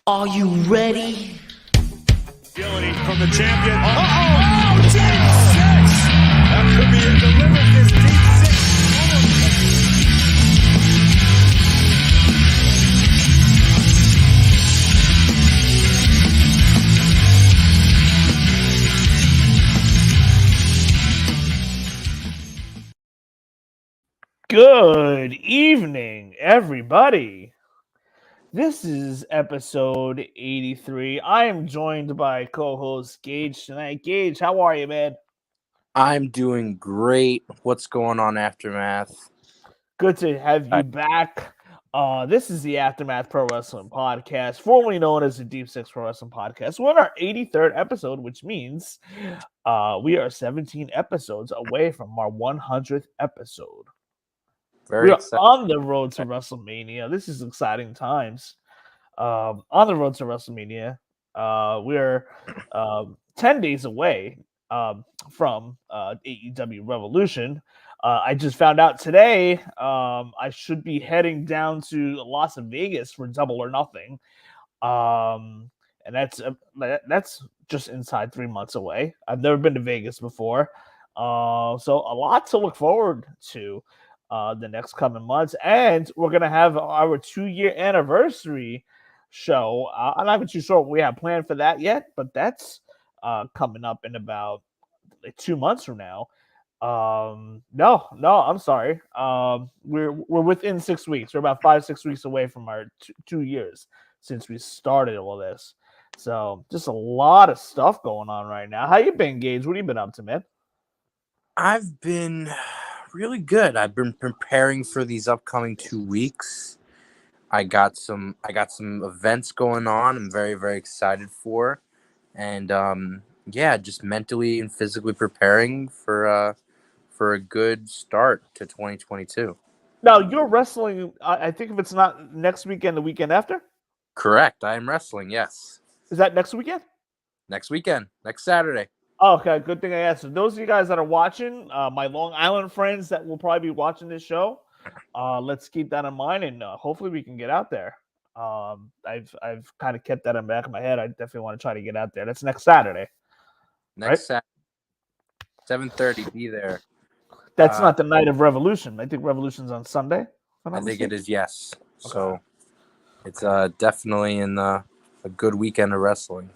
Are you ready? Agility from the champion. Oh, deep six! That could be it. Delivered this deep six. Good evening, everybody. This is episode 83. I am joined by co-host Gage tonight. Gage, how are you, man? I'm doing great. What's going on, Aftermath? Good to have you back. This is the Aftermath Pro Wrestling Podcast, formerly known as the Deep Six Pro Wrestling Podcast. We're on our 83rd episode, which means we are 17 episodes away from our 100th episode. Very excited. On the road to WrestleMania. This is exciting times. On the road to WrestleMania, we're 10 days away from AEW Revolution. I just found out today I should be heading down to Las Vegas for Double or Nothing. And that's just inside 3 months away. I've never been to Vegas before. So a lot to look forward to the next coming months. And we're going to have our 2-year anniversary show. I'm not even too sure what we have planned for that yet, but that's coming up in about 2 months from now. No, I'm sorry. We're within 6 weeks. We're about 5-6 weeks away from our 2 years since we started all this. So just a lot of stuff going on right now. How you been, Gage? What have you been up to, man? I've been really good. I've been preparing for these upcoming 2 weeks. I got some events going on. I'm very, very excited for, and just mentally and physically preparing for a good start to 2022. Now you're wrestling. I think if it's not next weekend, the weekend after. Correct. I am wrestling. Yes. Is that next weekend? Next weekend. Next Saturday. Oh, okay, good thing I asked. So those of you guys that are watching, my Long Island friends that will probably be watching this show, let's keep that in mind, and hopefully we can get out there. I've kind of kept that in the back of my head. I definitely want to try to get out there. That's next Saturday. Next Saturday, 7:30. Be there. That's not the night of Revolution. I think Revolution's on Sunday. I think it is. Yes. Okay. So it's definitely in a good weekend of wrestling.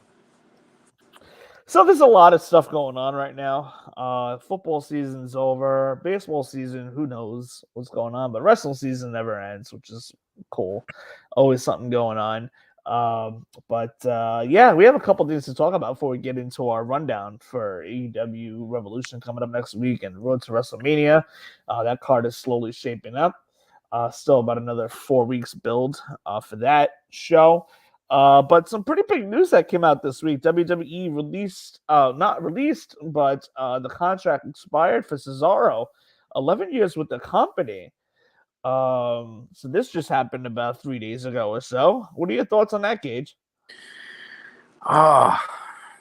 So there's a lot of stuff going on right now. Football season's over. Baseball season, who knows what's going on. But wrestling season never ends, which is cool. Always something going on. We have a couple things to talk about before we get into our rundown for AEW Revolution coming up next week and Road to WrestleMania. That card is slowly shaping up. Still about another 4 weeks build for that show. But some pretty big news that came out this week. WWE not released, but the contract expired for Cesaro. 11 years with the company. So this just happened about 3 days ago or so. What are your thoughts on that, Gage? Oh,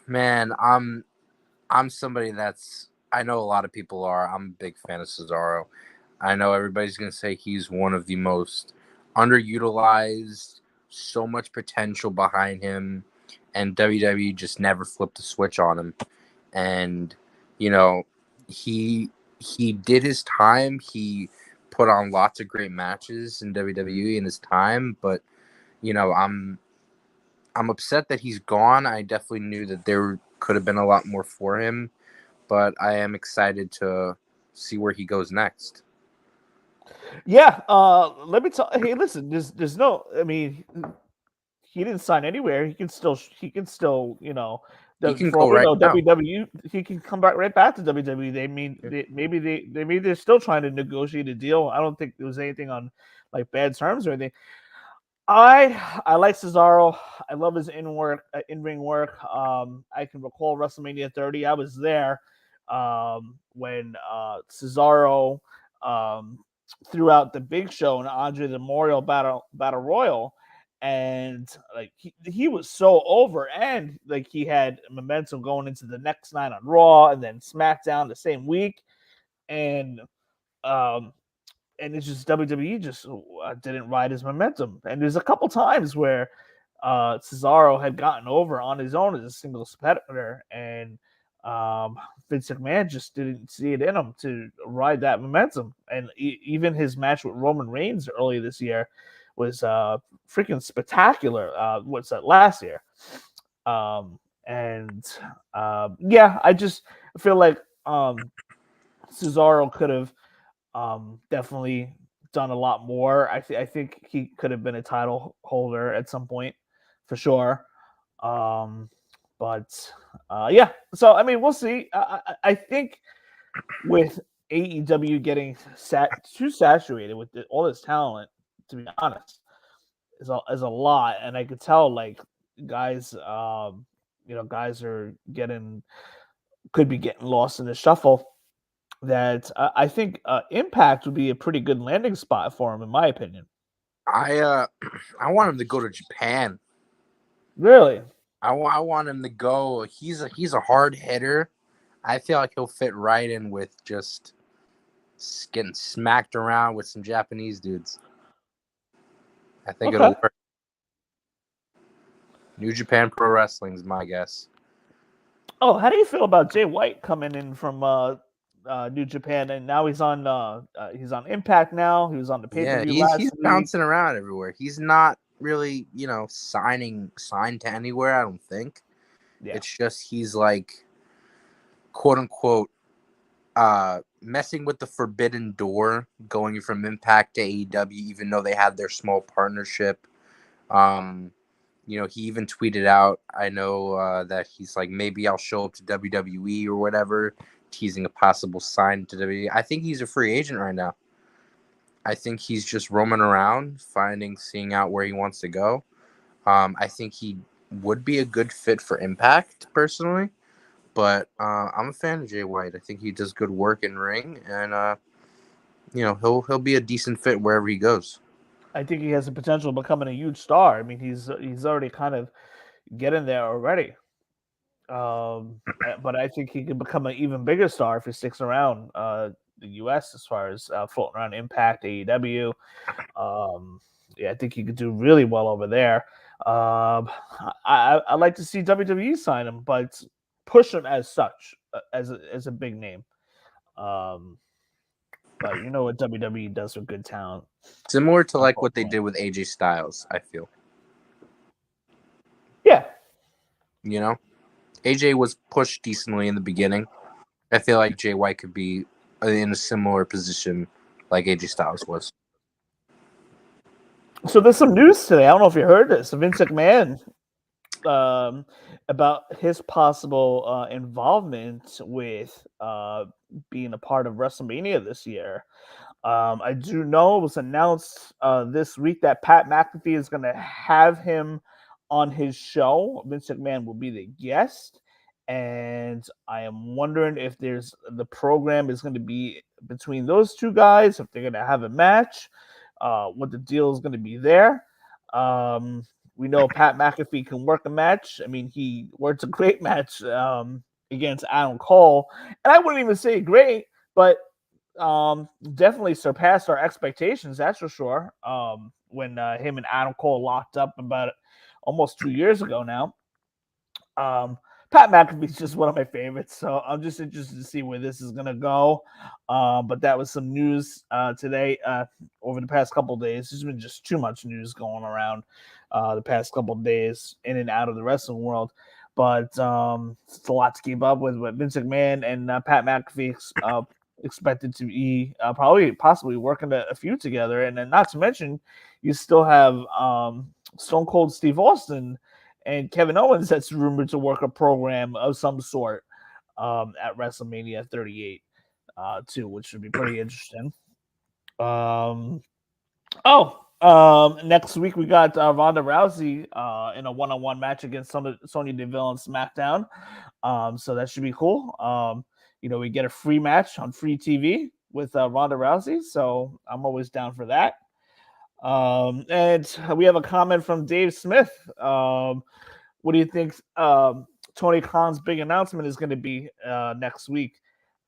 man, I'm somebody I know a lot of people are. I'm a big fan of Cesaro. I know everybody's going to say he's one of the most underutilized, so much potential behind him, and WWE just never flipped the switch on him. And he did his time. He put on lots of great matches in WWE in his time, but I'm upset that he's gone. I definitely knew that there could have been a lot more for him, but I am excited to see where he goes next. Yeah, let me tell. Hey, listen. There's no. I mean, he didn't sign anywhere. He can still. He can go right now. WWE. He can come back right back to WWE. Maybe they're still trying to negotiate a deal. I don't think there was anything on like bad terms or anything. I like Cesaro. I love his in-ring work. I can recall WrestleMania 30. I was there when Cesaro threw out the Big Show and Andre the Memorial Battle Royal, and like he was so over, and like he had momentum going into the next night on Raw and then SmackDown the same week, and it's just WWE just didn't ride his momentum. And there's a couple times where Cesaro had gotten over on his own as a singles competitor, and Vince McMahon just didn't see it in him to ride that momentum. And even his match with Roman Reigns earlier this year was freaking spectacular. What's that, last year? And yeah, I just feel like Cesaro could have definitely done a lot more. I think he could have been a title holder at some point for sure. But yeah, so I mean, we'll see. I think with AEW getting too saturated with all this talent, to be honest, is a lot, and I could tell like guys, guys are could be getting lost in the shuffle. That I think Impact would be a pretty good landing spot for him, in my opinion. I want him to go to Japan. Really? I want him to go. He's a hard hitter. I feel like he'll fit right in with just getting smacked around with some Japanese dudes. I think it'll work. New Japan Pro Wrestling is my guess. Oh, how do you feel about Jay White coming in from New Japan, and now he's on Impact now. He was on the pay-per-view last he's week. Bouncing around everywhere. He's not really, signed to anywhere, I don't think. Yeah. It's just he's like, quote unquote, messing with the forbidden door, going from Impact to AEW, even though they had their small partnership. He even tweeted out, I know that he's like, maybe I'll show up to WWE or whatever, teasing a possible sign to WWE. I think he's a free agent right now. I think he's just roaming around, seeing out where he wants to go. I think he would be a good fit for Impact, personally. But I'm a fan of Jay White. I think he does good work in ring, and he'll be a decent fit wherever he goes. I think he has the potential of becoming a huge star. I mean, he's already kind of getting there already. But I think he can become an even bigger star if he sticks around the U.S. as far as floating around Impact, AEW. Yeah, I think he could do really well over there. I'd like to see WWE sign him, but push him as such, as a big name. But you know what WWE does with good talent. Similar to like what they did with AJ Styles, I feel. Yeah. AJ was pushed decently in the beginning. I feel like Jay White could be in a similar position like AJ Styles was. So there's some news today. I don't know if you heard this. Vince McMahon about his possible involvement with being a part of WrestleMania this year. I do know it was announced this week that Pat McAfee is going to have him on his show. Vince McMahon will be the guest. And I am wondering if the program is going to be between those two guys, if they're going to have a match, what the deal is going to be there. We know Pat McAfee can work a match. I mean, he worked a great match against Adam Cole. And I wouldn't even say great, but definitely surpassed our expectations, that's for sure. When him and Adam Cole locked up about almost 2 years ago now. Pat McAfee's just one of my favorites, so I'm just interested to see where this is gonna go. But that was some news today. Over the past couple of days, there's been just too much news going around the past couple of days in and out of the wrestling world. But it's a lot to keep up with. But Vince McMahon and Pat McAfee expected to be possibly working a few together, and then not to mention, you still have Stone Cold Steve Austin and Kevin Owens that's rumored to work a program of some sort at WrestleMania 38 too, which would be pretty interesting. Next week we got Ronda Rousey in a one-on-one match against Sonya Deville on SmackDown. So that should be cool. We get a free match on free TV with Ronda Rousey, so I'm always down for that. And we have a comment from Dave Smith. What do you think Tony Khan's big announcement is going to be next week?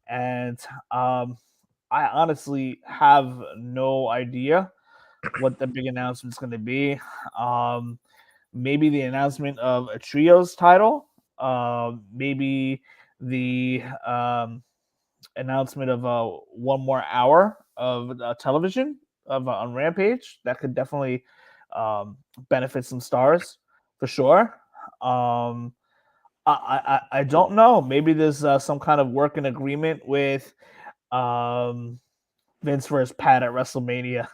And I honestly have no idea what the big announcement is going to be. maybe the announcement of a trios title, maybe the announcement of one more hour of television on Rampage. That could definitely benefit some stars for sure. I don't know. Maybe there's some kind of working agreement with Vince versus Pat at WrestleMania.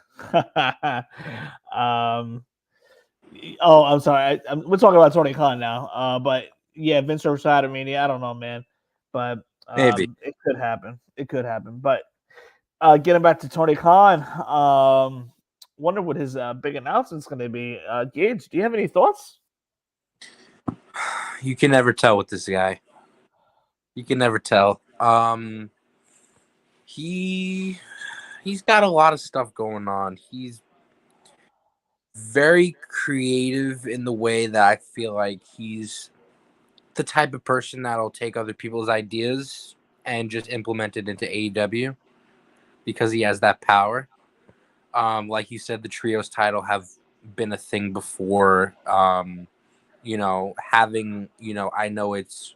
I'm sorry. We're talking about Tony Khan now. But yeah, Vince versus Pat at Mania. I don't know, man. But Maybe. it could happen. It could happen. But getting back to Tony Khan, wonder what his big announcement's going to be. Gage, do you have any thoughts? You can never tell with this guy. You can never tell. He's got a lot of stuff going on. He's very creative in the way that I feel like he's the type of person that'll take other people's ideas and just implement it into AEW because he has that power. Like you said, the trios title have been a thing before. Having, I know it's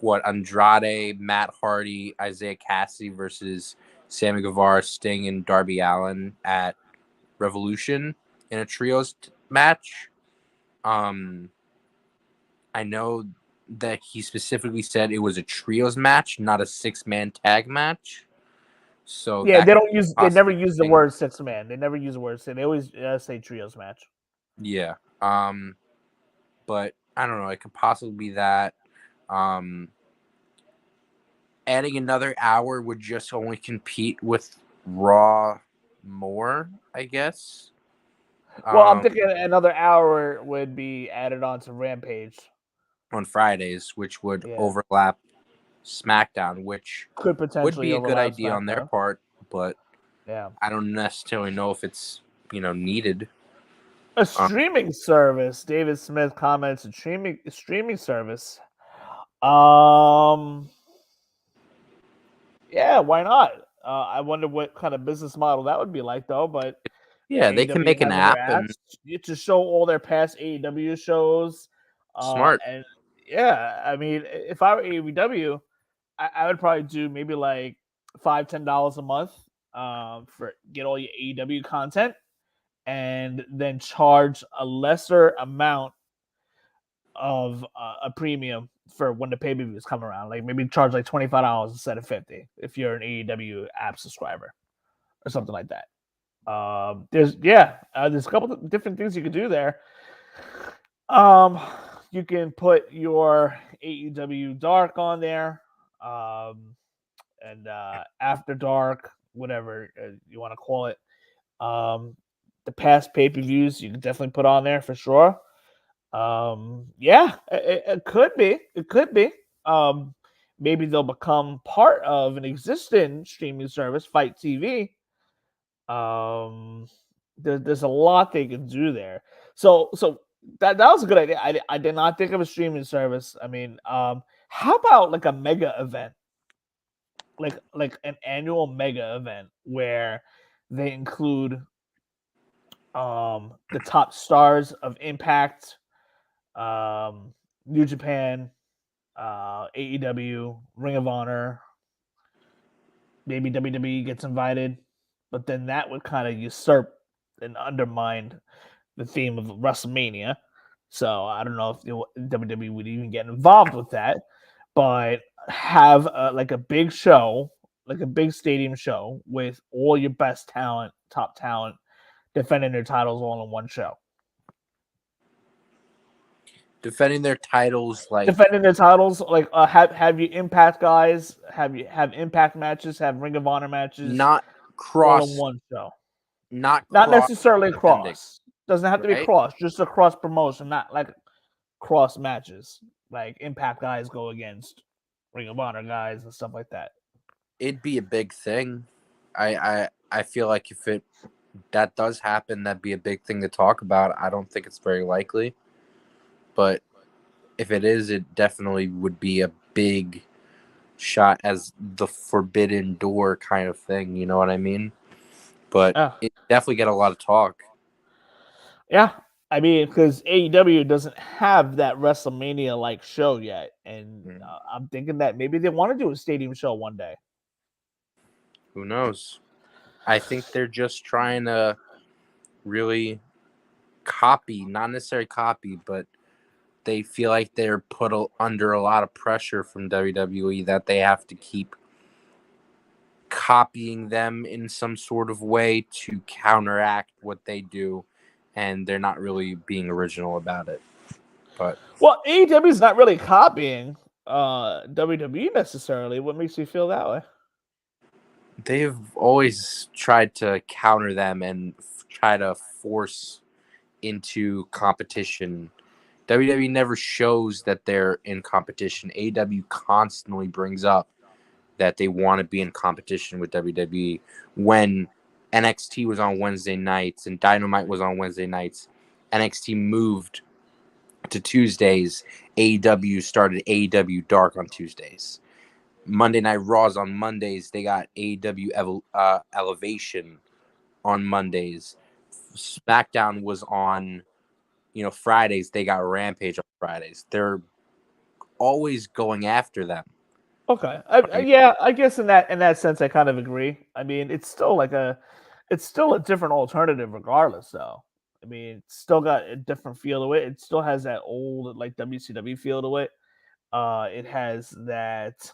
Andrade, Matt Hardy, Isaiah Cassidy versus Sammy Guevara, Sting, and Darby Allin at Revolution in a trios match. I know that he specifically said it was a trios match, not a 6-man tag match. So Yeah, that they don't use. They never possibly use the thing. word 6-man. They never use the word. They always say trios match. Yeah. But I don't know. It could possibly be that. Adding another hour would just only compete with Raw more, I guess. Well, I'm thinking another hour would be added on to Rampage on Fridays, which would Yeah. overlap SmackDown, which could would potentially be a good overlap idea on their SmackDown. part, but Yeah, I don't necessarily know if it's needed. a streaming service. David Smith comments a streaming service. Yeah, why not? I wonder what kind of business model that would be like, though. But Yeah, they can AEW make an having their app and apps to show all their past AEW shows. smart. And yeah, I mean, if I were AEW, I would probably do maybe like $5-10 a month for get all your AEW content, and then charge a lesser amount of a premium for when the pay-per-views come around. Like maybe charge like $25 instead of $50 if you're an AEW app subscriber or something like that. There's a couple of different things you could do there. You can put your AEW Dark on there, and After Dark, whatever you want to call it. The past pay-per-views you can definitely put on there for sure. It could be. It could be. Maybe they'll become part of an existing streaming service, Fight TV. There's a lot they can do there. So that was a good idea. I did not think of a streaming service. I mean, how about like a mega event, like an annual mega event where they include the top stars of Impact, New Japan, AEW, Ring of Honor, maybe WWE gets invited, but then that would kind of usurp and undermine the theme of WrestleMania. So I don't know if WWE would even get involved with that, but have like a big show, like a big stadium show with all your best talent, top talent, defending their titles all in one show. Defending their titles like Have you Impact guys, have Impact matches, have Ring of Honor matches, not all cross, in one show. not Necessarily defending, cross. Doesn't have to be right? cross, just a cross promotion, not like cross matches. Like Impact guys go against Ring of Honor guys and stuff like that. It'd be a big thing. I feel like if that does happen, that'd be a big thing to talk about. I don't think it's very likely, but if it is, it definitely would be a big shot as the forbidden door kind of thing. You know what I mean? But it definitely get a lot of talk. Yeah, I mean, because AEW doesn't have that WrestleMania like show yet, and I'm thinking that maybe they want to do a stadium show one day. Who knows? I think they're just trying to really copy, not necessarily copy, but they feel like they're put under a lot of pressure from WWE that they have to keep copying them in some sort of way to counteract what they do, and they're not really being original about it. But well, AEW is not really copying WWE necessarily. What makes you feel that way? they've always tried to counter them and try to force into competition. WWE never shows that they're in competition. AEW constantly brings up that they want to be in competition with WWE. When NXT was on Wednesday nights and Dynamite was on Wednesday nights, NXT moved to Tuesdays. AEW started AEW Dark on Tuesdays. Monday Night Raws on Mondays. They got AEW Elevation on Mondays. SmackDown was on, Fridays. They got Rampage on Fridays. They're always going after them. Okay, yeah, I guess in that sense, I kind of agree. I mean, it's still a different alternative, regardless. Though, I mean, it's still got a different feel to it. It still has that old like WCW feel to it. It has that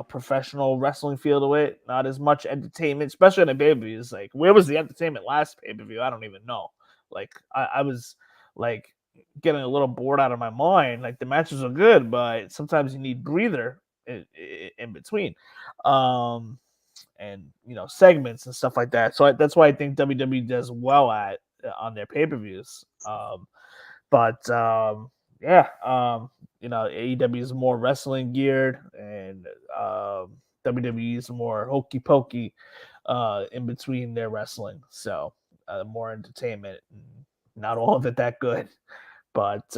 professional wrestling feel to it. Not as much entertainment, especially in a pay-per-view. It's like, where was the entertainment last pay-per-view? I don't even know. Like, I was like getting a little bored out of my mind. Like, the matches are good, but sometimes you need breather in between. And segments and stuff like that. So that's why I think WWE does well on their pay-per-views. But yeah, AEW is more wrestling geared, and WWE is more hokey pokey in between their wrestling. So more entertainment, not all of it that good. But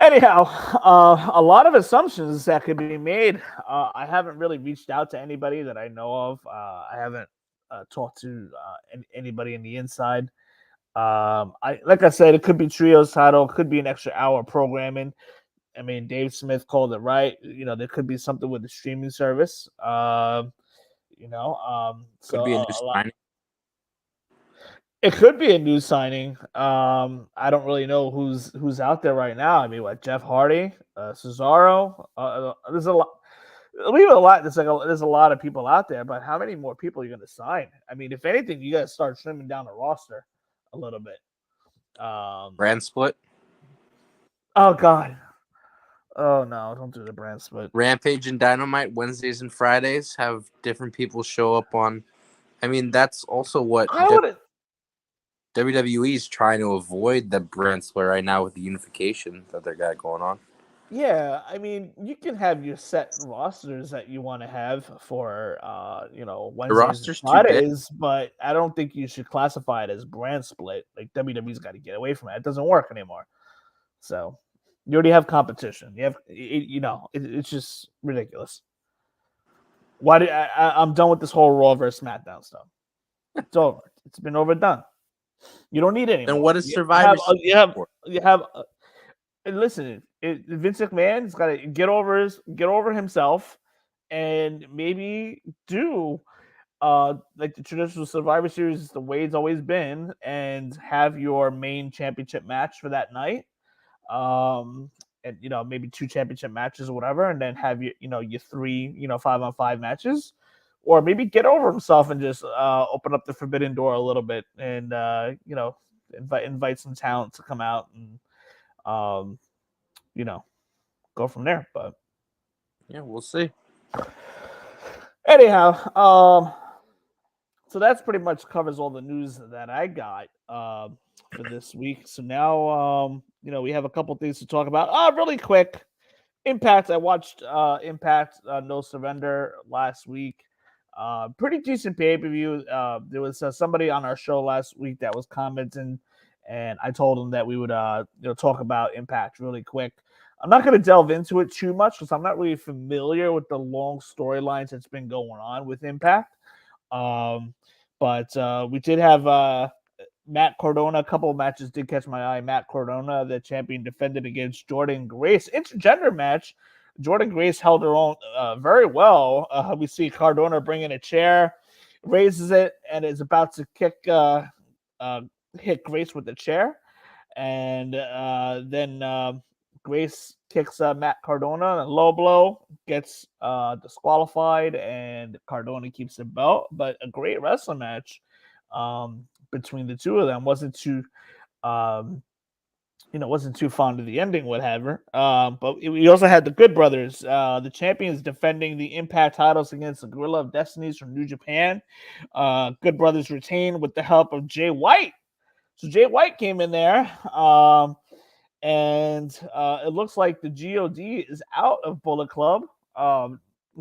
anyhow, a lot of assumptions that could be made. I haven't really reached out to anybody that I know of. I haven't talked to anybody in the inside. Like I said, it could be trios title, could be an extra hour programming. I mean, Dave Smith called it right. There could be something with the streaming service. Could So be a new a lot. signing. It could be a new signing. I don't really know who's out there right now. I mean, what, Jeff Hardy, Cesaro. There's a lot. Believe it or not, there's a lot of people out there, but how many more people are you going to sign? I mean, if anything, you got to start trimming down the roster a little bit. Brand split. Oh God. Oh no! Don't do the brand split. Rampage and Dynamite Wednesdays and Fridays have different people show up on. I mean, that's also what WWE is trying to avoid, the brand split right now with the unification that they got going on. Yeah, I mean, you can have your set rosters that you want to have for Wednesdays and Fridays, but I don't think you should classify it as brand split. Like, WWE's got to get away from it. It doesn't work anymore. So you already have competition. You have, it's just ridiculous. I'm done with this whole Raw versus SmackDown stuff. It's over. It's been overdone. You don't need it anymore. Then what is Survivor Series? You have. And listen, Vince McMahon's got to get over himself, and maybe do like the traditional Survivor Series the way it's always been, and have your main championship match for that night, and maybe 2 championship matches or whatever, and then have your 3 5-on-5 matches, or maybe get over himself and just open up the forbidden door a little bit, and invite some talent to come out and go from there. But yeah, we'll see. Anyhow, so that's pretty much covers all the news that I got for this week. So now we have a couple things to talk about. Really quick. Impact. I watched Impact No Surrender last week. Pretty decent pay-per-view. There was somebody on our show last week that was commenting, and I told him that we would talk about Impact really quick. I'm not going to delve into it too much because I'm not really familiar with the long storylines that's been going on with Impact. But we did have Matt Cardona, a couple of matches did catch my eye. Matt Cardona, the champion, defended against Jordan Grace. Intergender match. Jordan Grace held her own very well. We see Cardona bringing a chair, raises it, and is about to hit Grace with the chair. And then Grace kicks Matt Cardona, and low blow, gets disqualified, and Cardona keeps the belt. But a great wrestling match between the two of them. Wasn't too fond of the ending, whatever. But we also had the Good Brothers, the champions, defending the Impact titles against the Gorilla of Destinies from New Japan. Good Brothers retained with the help of Jay White. So Jay White came in there, and it looks like the God is out of Bullet Club.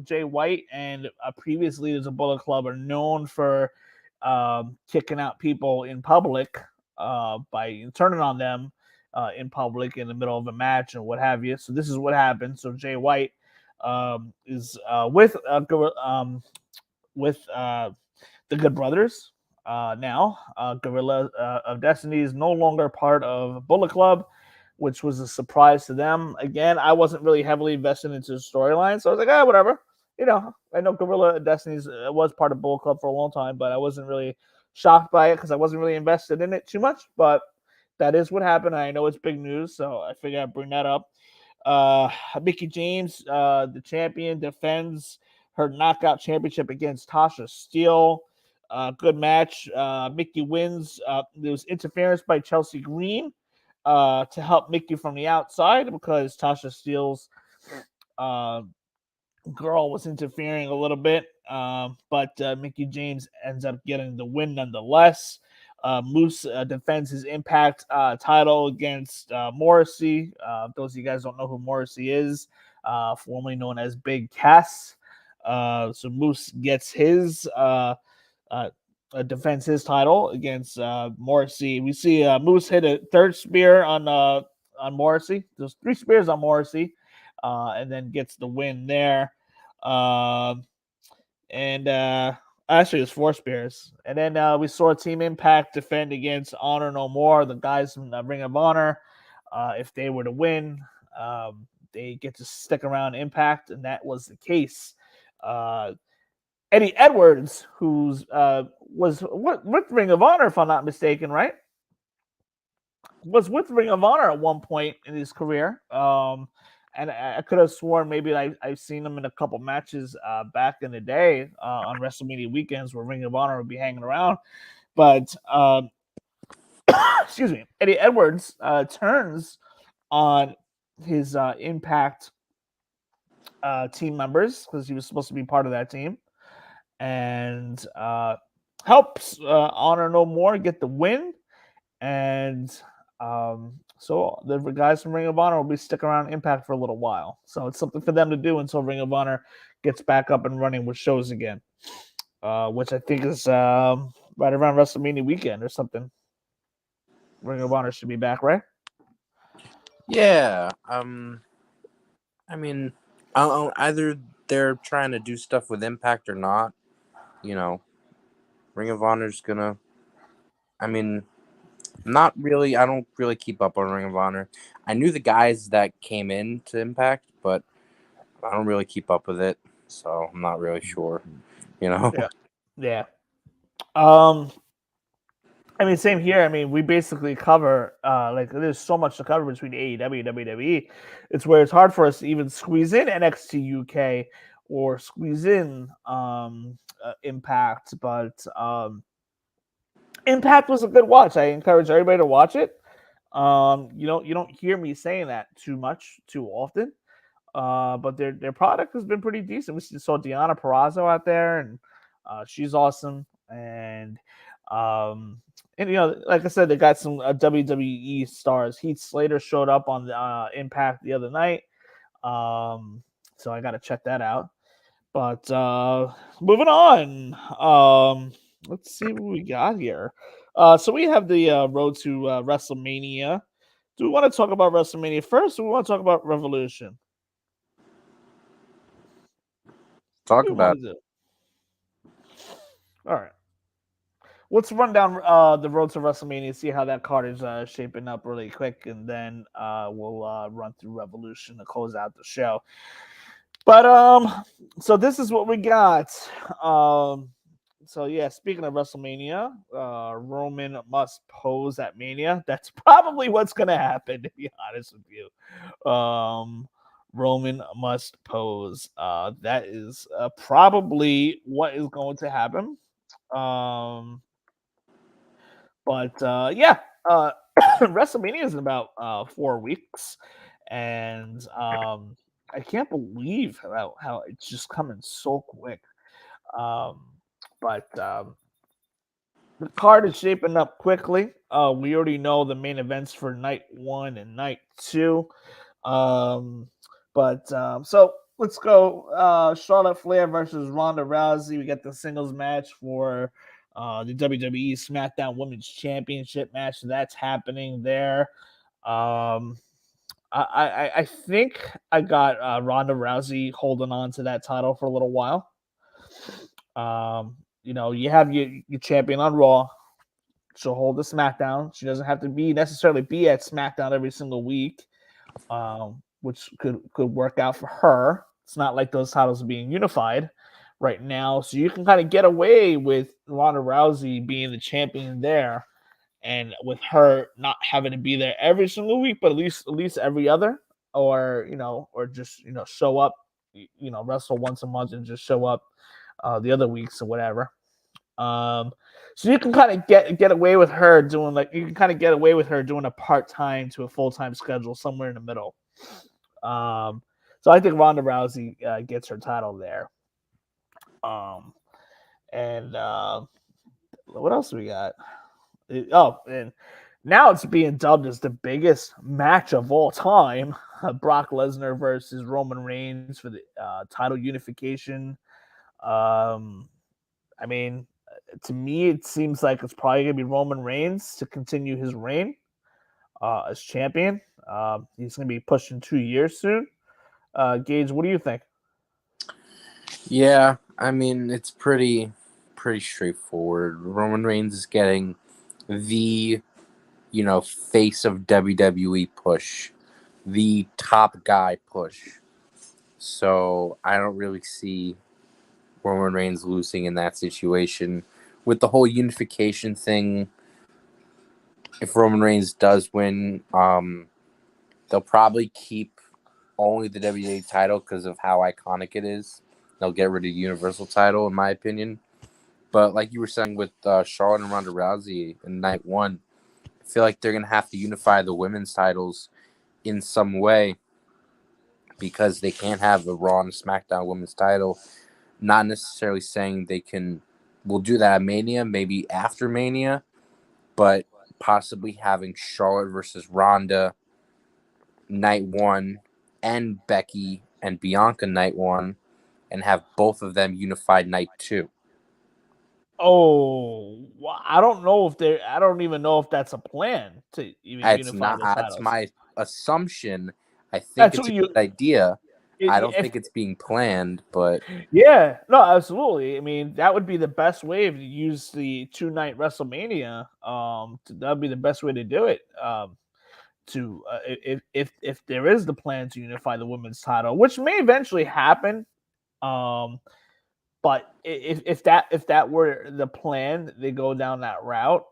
Jay White and previous leaders of Bullet Club are known for kicking out people in public by turning on them in public in the middle of a match and what have you. So this is what happened. So Jay White is with the Good Brothers now. Gorilla of Destiny is no longer part of Bullet Club, which was a surprise to them. Again, I wasn't really heavily invested into the storyline, so I was like, whatever. I know Gorilla of Destiny was part of Bullet Club for a long time, but I wasn't really shocked by it because I wasn't really invested in it too much. But that is what happened. I know it's big news, so I figured I'd bring that up. Mickie James, the champion, defends her knockout championship against Tasha Steele. Good match. Mickie wins. There was interference by Chelsea Green to help Mickie from the outside because Tasha Steele's girl was interfering a little bit. But Mickie James ends up getting the win nonetheless. Moose defends his Impact title against Morrissey. Those of you guys don't know who Morrissey is, formerly known as Big Cass. So Moose gets his defends his title against Morrissey. We see Moose hit a third spear on Morrissey. There's 3 spears on Morrissey, and then gets the win there. Actually, it's 4 spears. And then we saw Team Impact defend against Honor No More, the guys from Ring of Honor. If they were to win, they get to stick around Impact, and that was the case. Eddie Edwards, who's was with Ring of Honor, if I'm not mistaken, right? Was with Ring of Honor at one point in his career. And I could have sworn maybe I've seen him in a couple matches back in the day on WrestleMania weekends where Ring of Honor would be hanging around. But excuse me, Eddie Edwards turns on his Impact team members because he was supposed to be part of that team, and helps Honor No More get the win. And so the guys from Ring of Honor will be sticking around Impact for a little while. So it's something for them to do until Ring of Honor gets back up and running with shows again, which I think is right around WrestleMania weekend or something. Ring of Honor should be back, right? Yeah. I mean, either they're trying to do stuff with Impact or not. Ring of Honor's gonna. I mean, not really. I don't really keep up on Ring of Honor. I knew the guys that came in to Impact, but I don't really keep up with it, so I'm not really sure. Yeah. I mean, same here. I mean, we basically cover there's so much to cover between AEW and WWE. It's where it's hard for us to even squeeze in NXT UK or squeeze in Impact, but Impact was a good watch. I encourage everybody to watch it. You don't hear me saying that too often. But their product has been pretty decent. We saw Deonna Purrazzo out there, and she's awesome. And like I said, they got some WWE stars. Heath Slater showed up on the Impact the other night, so I got to check that out. But moving on, let's see what we got here. So we have the road to WrestleMania. Do we want to talk about WrestleMania first, or we want to talk about Revolution? Talk about it. All right. let's run down the road to WrestleMania, see how that card is shaping up really quick, and then we'll run through Revolution to close out the show. But so this is what we got. So yeah, speaking of WrestleMania, Roman must pose at Mania. That's probably what's gonna happen, to be honest with you. Roman must pose. That is probably what is going to happen. But yeah, WrestleMania is in about 4 weeks, and I can't believe how it's just coming so quick. Um, but the card is shaping up quickly. We already know the main events for night 1 and night 2. So let's go. Charlotte Flair versus Ronda Rousey. We got the singles match for the WWE SmackDown Women's Championship match. That's happening there. I think I got Ronda Rousey holding on to that title for a little while. You have your champion on Raw. She'll hold the SmackDown. She doesn't have to necessarily be at SmackDown every single week, which could work out for her. It's not like those titles are being unified right now, so you can kind of get away with Ronda Rousey being the champion there, and with her not having to be there every single week, but at least every other, or just show up, wrestle once a month and just show up the other weeks or whatever. So you can kind of get away with her doing a part-time to a full-time schedule somewhere in the middle. So I think Ronda Rousey gets her title there. And what else we got? And now it's being dubbed as the biggest match of all time. Brock Lesnar versus Roman Reigns for the title unification. I mean, to me, it seems like it's probably going to be Roman Reigns to continue his reign as champion. He's going to be pushing 2 years soon. Gage, what do you think? Yeah, I mean, it's pretty straightforward. Roman Reigns is getting the, face of WWE push, the top guy push. So I don't really see Roman Reigns losing in that situation. With the whole unification thing, if Roman Reigns does win, they'll probably keep only the WWE title because of how iconic it is. They'll get rid of the Universal title, in my opinion. But like you were saying with Charlotte and Ronda Rousey in night 1, I feel like they're going to have to unify the women's titles in some way because they can't have the Raw and SmackDown women's title. Not necessarily saying we'll do that at Mania, maybe after Mania, but possibly having Charlotte versus Ronda night 1 and Becky and Bianca night 1 and have both of them unified night 2. Oh, I don't know I don't even know if that's a plan to even It's unify not. the titles. It's my assumption. I think That's it's a what good idea. I don't if- think it's being planned, but Yeah, no, absolutely. I mean, that would be the best way to use the 2-night WrestleMania. That'd be the best way to do it. If there is the plan to unify the women's title, which may eventually happen. But if that were the plan, they go down that route.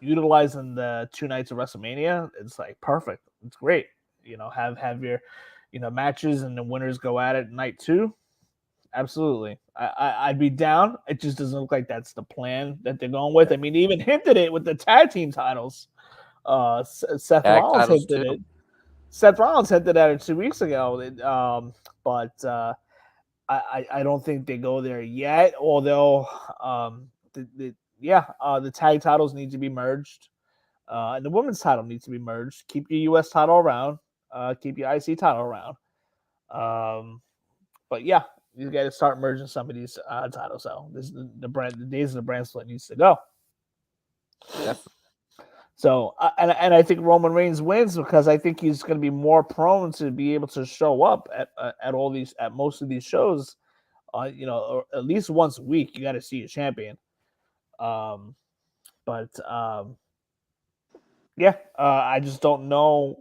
Utilizing the 2 nights of WrestleMania, it's like perfect. It's great. Have your matches and the winners go at it night 2. Absolutely, I'd be down. It just doesn't look like that's the plan that they're going with. I mean, they even hinted it with the tag team titles. Seth Rollins hinted it. Seth Rollins hinted at it 2 weeks ago. But I don't think they go there yet. Although, the tag titles need to be merged, and the women's title needs to be merged. Keep your U.S. title around. Keep your IC title around. But yeah, you got to start merging some of these titles. So this is the days of the brand split needs to go. definitely. So and I think Roman Reigns wins because I think he's going to be more prone to be able to show up at most of these shows. Or at least once a week, you got to see a champion. But yeah, I just don't know.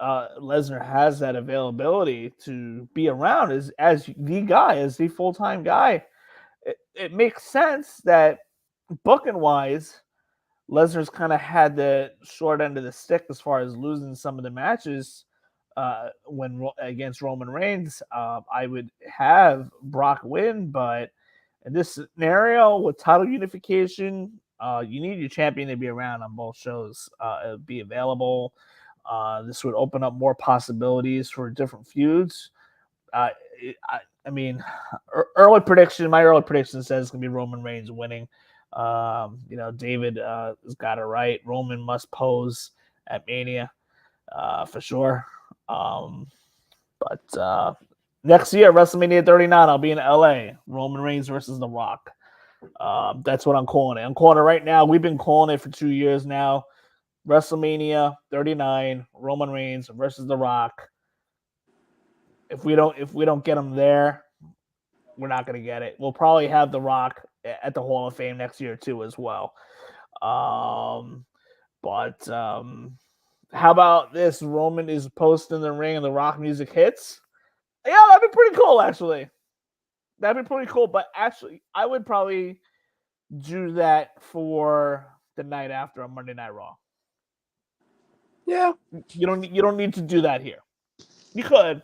Lesnar has that availability to be around as the guy, as the full time guy. It makes sense that booking wise, Lesnar's kind of had the short end of the stick as far as losing some of the matches when against Roman Reigns. I would have Brock win, but in this scenario with title unification, you need your champion to be around on both shows, be available. This would open up more possibilities for different feuds. Uh, I mean, early prediction. My early prediction says it's gonna be Roman Reigns winning. David has got it right. Roman must pose at Mania for sure. But next year, WrestleMania 39, I'll be in LA. Roman Reigns versus The Rock. That's what I'm calling it. I'm calling it right now. We've been calling it for 2 years now. WrestleMania 39, Roman Reigns versus The Rock. If we don't get him there, we're not going to get it. We'll probably have The Rock at the Hall of Fame next year too, as well. But how about this? Roman is posting the ring and The Rock music hits. Yeah, that'd be pretty cool, actually. That'd be pretty cool. But actually, I would probably do that for the night after on Monday Night Raw. Yeah, you don't need to do that here. You could,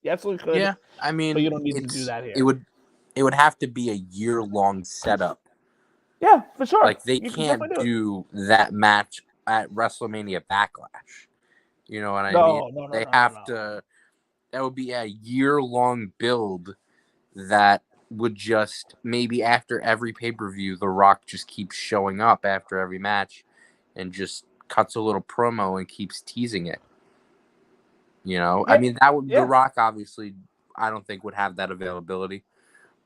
you absolutely could. Yeah, I mean, but you don't need to do that here. It would have to be a year-long setup. Yeah, for sure. Like they can't do that match at WrestleMania Backlash. You know what I mean? No. They have to. That would be a year-long build that would just maybe after every pay-per-view, The Rock just keeps showing up after every match and just cuts a little promo and keeps teasing it. You know, I mean, that would The Rock obviously, I don't think would have that availability,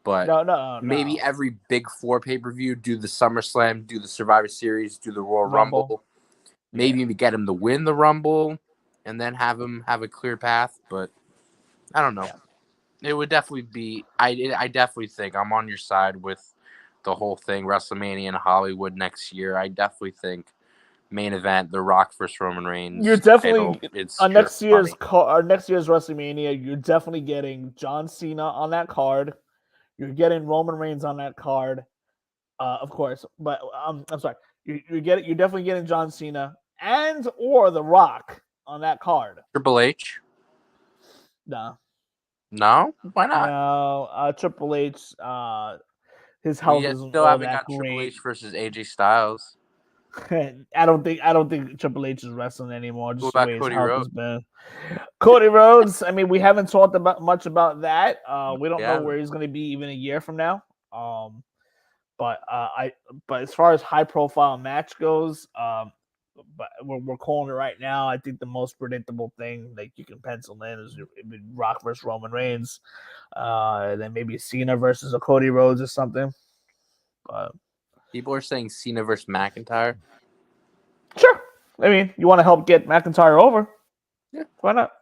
but maybe every Big Four pay-per-view, do the SummerSlam, do the Survivor Series, do the Royal Rumble. Maybe get him to win the Rumble, and then have him have a clear path. But I don't know. Yeah. It would definitely be. I definitely think I'm on your side with the whole thing. WrestleMania in Hollywood next year. I definitely think main event, The Rock versus Roman Reigns. You're definitely on next year's WrestleMania. You're definitely getting John Cena on that card. You're getting Roman Reigns on that card, of course. But I'm sorry. You're definitely getting John Cena and or The Rock on that card. Triple H. No, why not? No, Triple H. His health isn't still all haven't that got great. Triple H versus AJ Styles. I don't think Triple H is wrestling anymore. Just what the way about his Cody health Rhodes? has been. Cody Rhodes. I mean, we haven't talked much about that. We don't know where he's going to be even a year from now. But as far as high profile match goes, but we're calling it right now. I think the most predictable thing that you can pencil in is Rock versus Roman Reigns, and then maybe Cena versus a Cody Rhodes or something. But people are saying Cena versus McIntyre. Sure. I mean, you want to help get McIntyre over? Yeah, why not?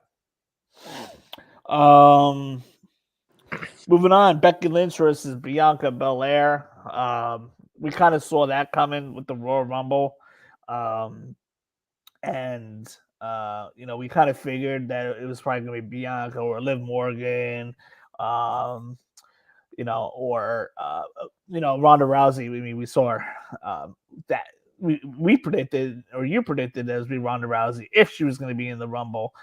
Moving on, Becky Lynch versus Bianca Belair. We kind of saw that coming with the Royal Rumble. We kind of figured that it was probably going to be Bianca or Liv Morgan, or Ronda Rousey. I mean, we saw that we predicted, or you predicted, that it would be Ronda Rousey if she was going to be in the Rumble.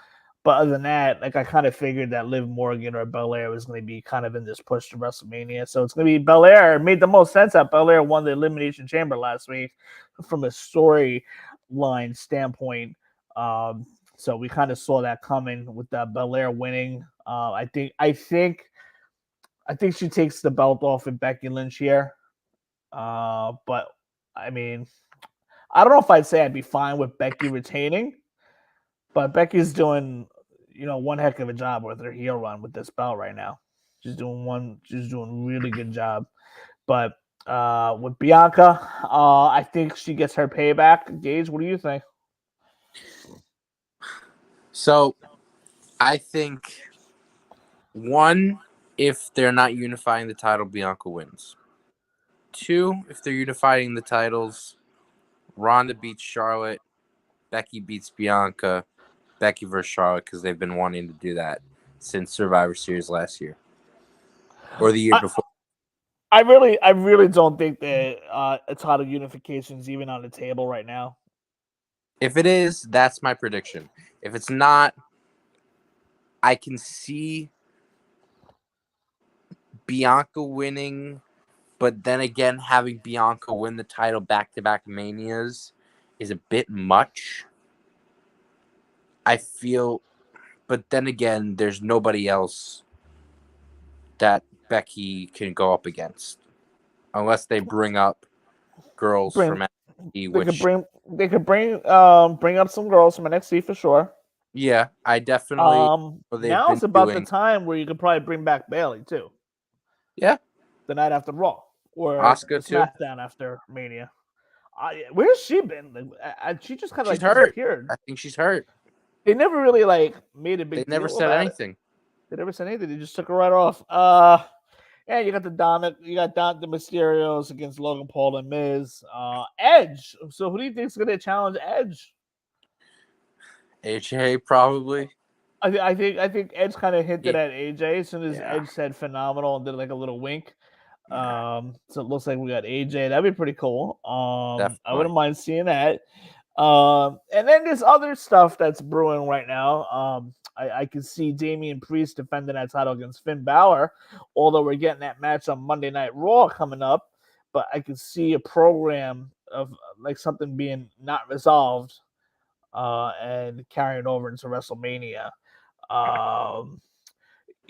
But other than that, like I kind of figured that Liv Morgan or Belair was going to be kind of in this push to WrestleMania. So it's going to be Belair. It made the most sense that Belair won the Elimination Chamber last week from a storyline standpoint. So we kind of saw that coming with Belair winning. I think she takes the belt off with Becky Lynch here. But I mean, I don't know if I'd say I'd be fine with Becky retaining, but Becky's doing, one heck of a job with her heel run with this belt right now. She's doing a really good job. But with Bianca, I think she gets her payback. Gage, what do you think? So, I think, one, if they're not unifying the title, Bianca wins. 2, if they're unifying the titles, Ronda beats Charlotte, Becky beats Bianca, Becky versus Charlotte, because they've been wanting to do that since Survivor Series last year or the year I, before. I really don't think that a title unification is even on the table right now. If it is, that's my prediction. If it's not, I can see Bianca winning, but then again, having Bianca win the title back-to-back Manias is a bit much. I feel, but then again, there's nobody else that Becky can go up against unless they bring up girls from NXT, which They could bring up some girls from NXT for sure. yeah, I definitely. They've Now been it's about the doing. time where you could probably bring back Bailey too. Yeah, The night after Raw or Asuka too. SmackDown after Mania. Where's she been? She just kind of She's like hurt. disappeared. I think she's hurt. They never really like made a They big never deal said about it. anything. They never said anything. They just took her right off. Yeah, you got the Mysterios against Logan Paul and Miz. Edge. So who do you think is going to challenge Edge? AJ probably. I think Edge kind of hinted at AJ as soon as Yeah. Edge said phenomenal and did like a little wink. Yeah. So it looks like we got AJ. That'd be pretty cool. I Definitely. wouldn't mind seeing that. And then there's other stuff that's brewing right now. I can see Damian Priest defending that title against Finn Balor, although we're getting that match on Monday Night Raw coming up. But I can see a program of like something being not resolved and carrying over into WrestleMania.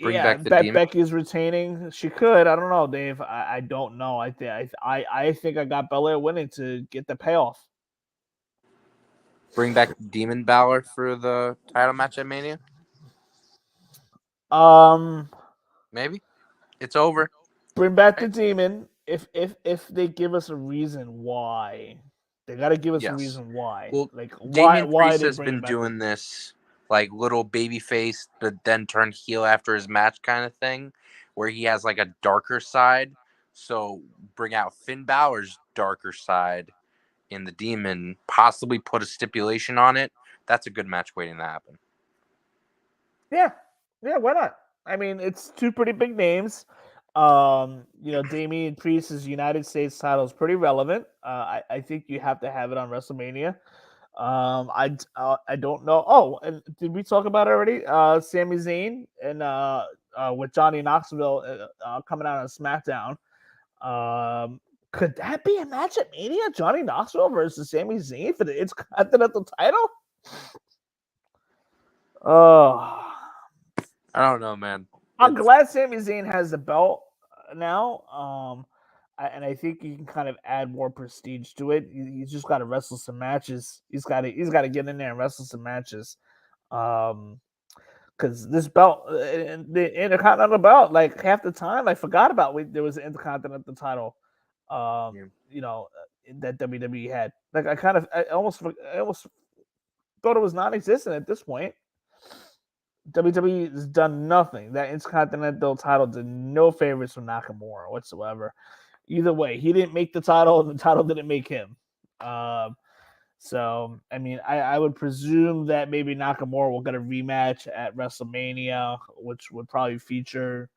Bring back the Demon. Becky's retaining. She could. I don't know, Dave. I don't know. I think I got Belair winning to get the payoff. Bring back Demon Balor for the title match at Mania. Maybe it's over. Bring back the Demon if they give us a reason why. They got to give us a reason why. Well, like Damian why Priest they has bring been back doing this like little baby face, but then turn heel after his match kind of thing, where he has like a darker side. So bring out Finn Balor's darker side in the Demon, possibly put a stipulation on it. That's a good match waiting to happen. Yeah, why not? I mean, it's two pretty big names. Damian Priest's United States title is pretty relevant. I think you have to have it on WrestleMania. I don't know. Oh, and did we talk about it already? Sami Zayn and with Johnny Knoxville coming out on SmackDown. Could that be a match at Mania? Johnny Knoxville versus Sami Zayn for the Intercontinental title? Oh. I don't know, man. I'm glad Sami Zayn has the belt now. And I think you can kind of add more prestige to it. He's just got to wrestle some matches. He's got to get in there and wrestle some matches. Because this belt, the Intercontinental belt, like half the time I forgot about there was an Intercontinental title. That WWE had. Like I almost thought it was non-existent at this point. WWE has done nothing. That Intercontinental title did no favors for Nakamura whatsoever. Either way, he didn't make the title, and the title didn't make him. So, I mean, I would presume that maybe Nakamura will get a rematch at WrestleMania, which would probably feature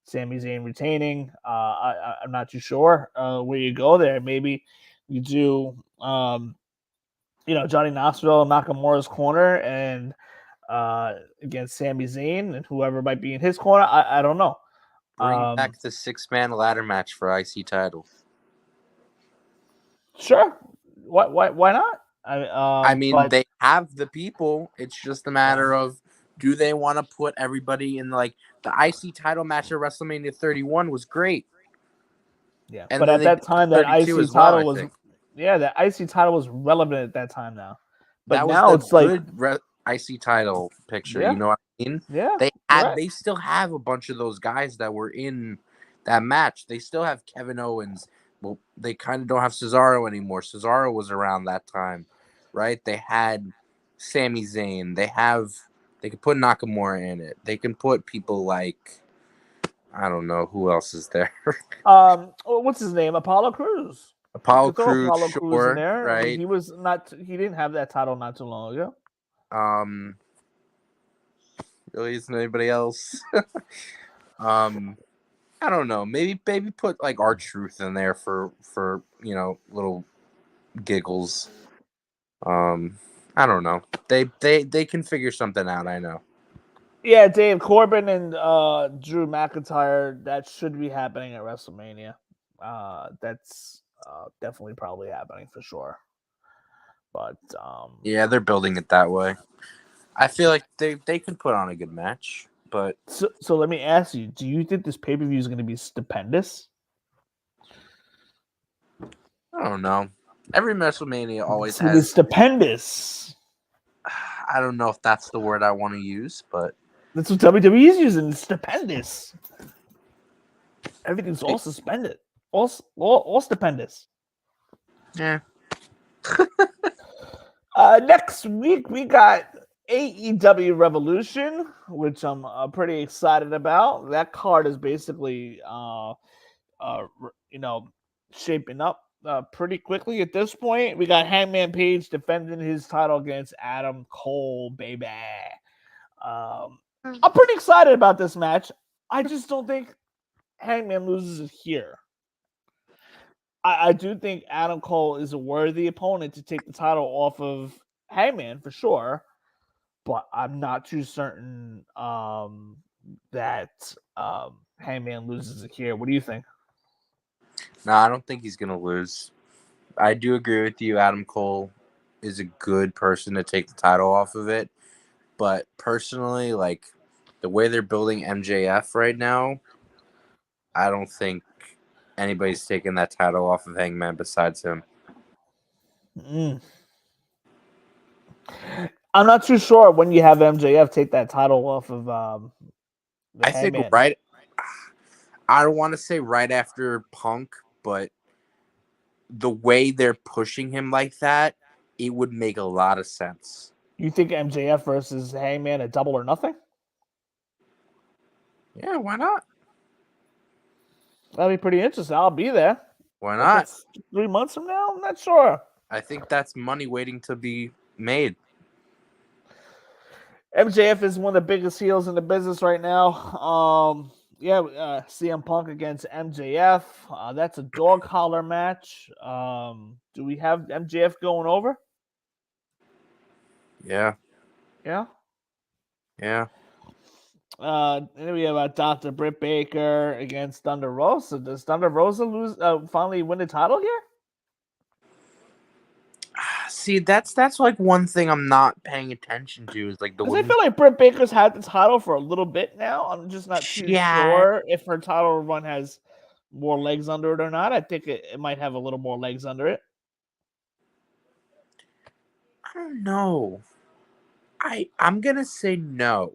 Sami Zayn retaining. I'm not too sure where you go there. Maybe you do, Johnny Knoxville in Nakamura's corner and against Sami Zayn and whoever might be in his corner. I don't know. Bring back the 6-man ladder match for IC title. Sure. Why not? I mean, they have the people. It's just a matter of do they want to put everybody in like the IC title match at WrestleMania 31 was great. Yeah, and but at that time, that IC title was the IC title was relevant at that time now. But that was now it's like IC title picture. Yeah. You know what I mean? Yeah. They still have a bunch of those guys that were in that match. They still have Kevin Owens. Well, they kind of don't have Cesaro anymore. Cesaro was around that time, right? They had Sami Zayn. They could put Nakamura in it. They can put people like I don't know who else is there. What's his name? Apollo Crews. You Apollo could throw Crews, Apollo Crews in sure, there. I mean, right? he was not. He didn't have that title not too long ago. Really isn't anybody else. I don't know. Maybe put like R-Truth in there for little giggles. I don't know. They can figure something out. I know. Yeah, Dave Corbin and Drew McIntyre. That should be happening at WrestleMania. That's definitely probably happening for sure. But Yeah, they're building it that way. I feel like they can put on a good match, but so let me ask you: do you think this pay per view is going to be stupendous? I don't know. Every WrestleMania always It's going to be has. stupendous. I don't know if that's the word I want to use, but That's what WWE is using. It's stupendous. Everything's all suspended. All stupendous. yeah. Next week we got AEW Revolution, which I'm pretty excited about. That card is basically, shaping up pretty quickly at this point. We got Hangman Page defending his title against Adam Cole, baby. I'm pretty excited about this match. I just don't think Hangman loses it here. I do think Adam Cole is a worthy opponent to take the title off of Hangman for sure, but I'm not too certain that Hangman loses it here. What do you think? No, I don't think he's gonna lose. I do agree with you. Adam Cole is a good person to take the title off of it, but personally, like the way they're building MJF right now, I don't think anybody's taking that title off of Hangman besides him. Mm. I'm not too sure when you have MJF take that title off of the I think Hangman. right. I don't want to say right after Punk, but the way they're pushing him like that, it would make a lot of sense. You think MJF versus Hangman a double or nothing? Yeah, why not? That'd be pretty interesting. I'll be there. Why If not? it's 3 months from now, I'm not sure. I think that's money waiting to be made. MJF is one of the biggest heels in the business right now. CM Punk against MJF. That's a dog collar match. Do we have MJF going over? Yeah, Yeah. yeah. And then we have Dr. Britt Baker against Thunder Rosa. Does Thunder Rosa lose? Finally win the title here? See, that's like one thing I'm not paying attention to is like the Because I women's. feel like Britt Baker's had the title for a little bit now. I'm just not too Yeah, sure if her title run has more legs under it or not. I think it might have a little more legs under it. I don't know. I'm gonna say no.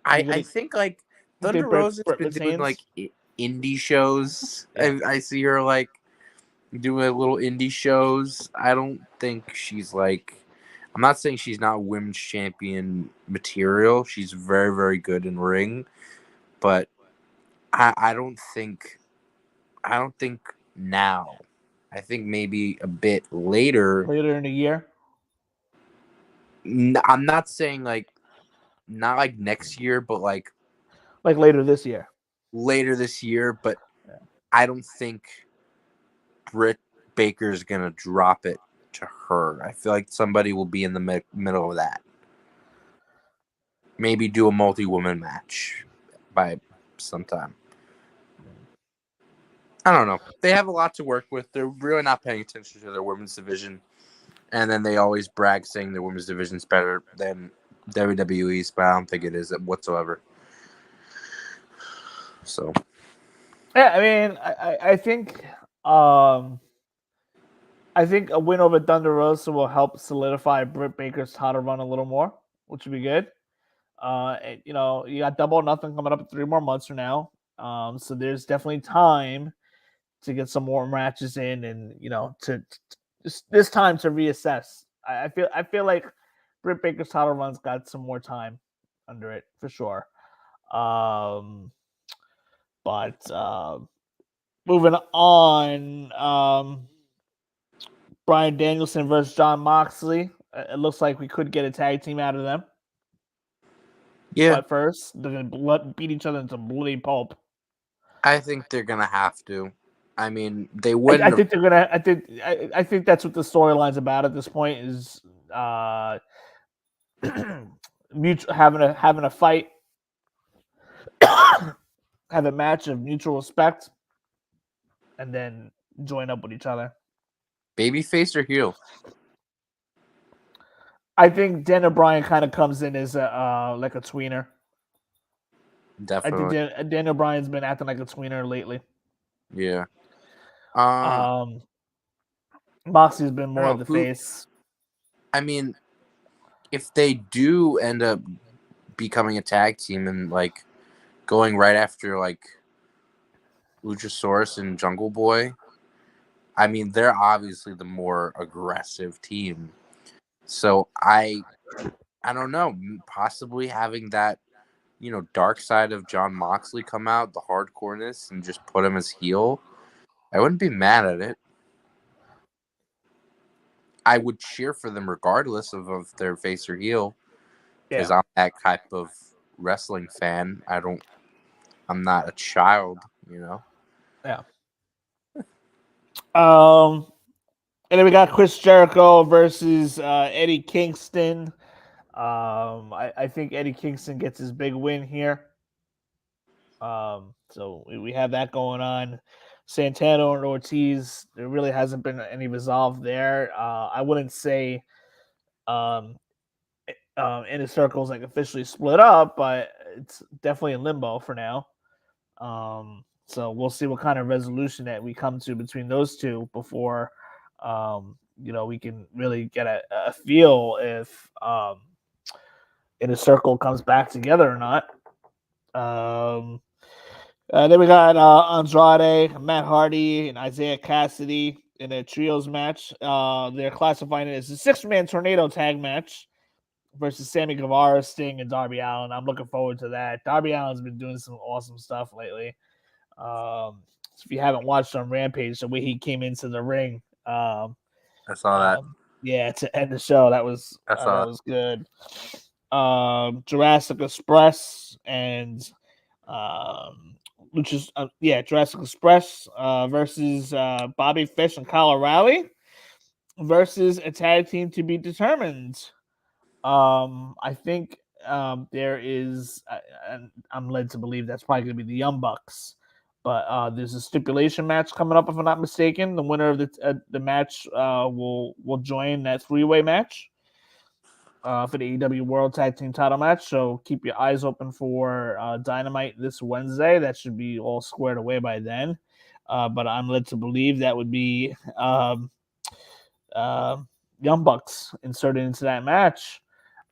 I think like You Thunder think Britt, Rosa's Britt been doing like retains? indie shows. Yeah. I see her like doing little indie shows. I don't think she's like. I'm not saying she's not women's champion material. She's very, very good in ring, but I don't think now. I think maybe a bit later. Later in the year? I'm not saying like not like next year, but like Like later this year. later this year. But Yeah. I don't think Britt Baker's gonna drop it to her. I feel like somebody will be in the middle of that. Maybe do a multi-woman match by sometime. I don't know. They have a lot to work with. They're really not paying attention to their women's division. And then they always brag saying the women's division's better than WWE's, but I don't think it is whatsoever. So Yeah, I mean, I think a win over Thunder Rosa will help solidify Britt Baker's title run a little more, which would be good. You got Double or Nothing coming up in 3 more months from now. So there's definitely time to get some more matches in, and to this time to reassess. I feel like Britt Baker's title run's got some more time under it for sure. But moving on, Bryan Danielson versus Jon Moxley. It looks like we could get a tag team out of them. Yeah, But first, they're gonna beat each other into bloody pulp. I think they're gonna have to. I mean, they I wouldn't. think they're gonna. I think that's what the storyline's about at this point is mutual having a fight, have a match of mutual respect, and then join up with each other. Babyface or heel? I think Daniel Bryan kind of comes in as a like a tweener. Definitely. I think Daniel Bryan's been acting like a tweener lately. Yeah. Moxley's been more of the who, face. I mean, if they do end up becoming a tag team and like going right after like Luchasaurus and Jungle Boy, I mean, they're obviously the more aggressive team. So I don't know, possibly having that, dark side of Jon Moxley come out, the hardcoreness, and just put him as heel. I wouldn't be mad at it. I would cheer for them regardless of if they're face or heel, because I'm that type of wrestling fan. I'm not a child, Yeah. And then we got Chris Jericho versus Eddie Kingston. I think Eddie Kingston gets his big win here. So we have that going on. Santana and Ortiz, there really hasn't been any resolve there. I wouldn't say Inner Circle's like officially split up, but it's definitely in limbo for now. So we'll see what kind of resolution that we come to between those two before we can really get a feel if Inner Circle comes back together or not. Then we got Andrade, Matt Hardy, and Isaiah Cassidy in a trios match. They're classifying it as a 6-man tornado tag match versus Sammy Guevara, Sting, and Darby Allin. I'm looking forward to that. Darby Allin's been doing some awesome stuff lately. So if you haven't watched on Rampage, the way he came into the ring, I saw that. Yeah, to end the show, that was good. Jurassic Express and Jurassic Express versus Bobby Fish and Kyle O'Reilly versus a tag team to be determined. I think there is, and I'm led to believe that's probably going to be the Young Bucks. But there's a stipulation match coming up, if I'm not mistaken. The winner of the match will join that 3-way match for the AEW World Tag Team Title match. So keep your eyes open for Dynamite this Wednesday. That should be all squared away by then. But I'm led to believe that would be Young Bucks inserted into that match.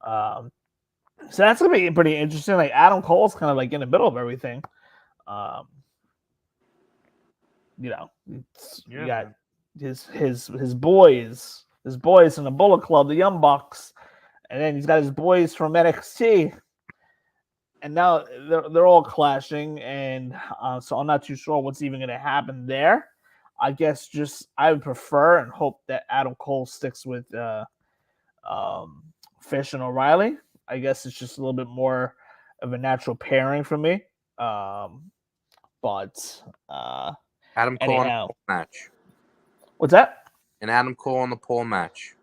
So that's gonna be pretty interesting. Like Adam Cole's kind of like in the middle of everything. You got his boys in the Bullet Club, the Young Bucks, and then he's got his boys from NXT, and now they're all clashing, and so I'm not too sure what's even going to happen there. I guess I would prefer and hope that Adam Cole sticks with Fish and O'Reilly. I guess it's just a little bit more of a natural pairing for me. But Adam Cole on the pole match. What's that? An Adam Cole on the pole match.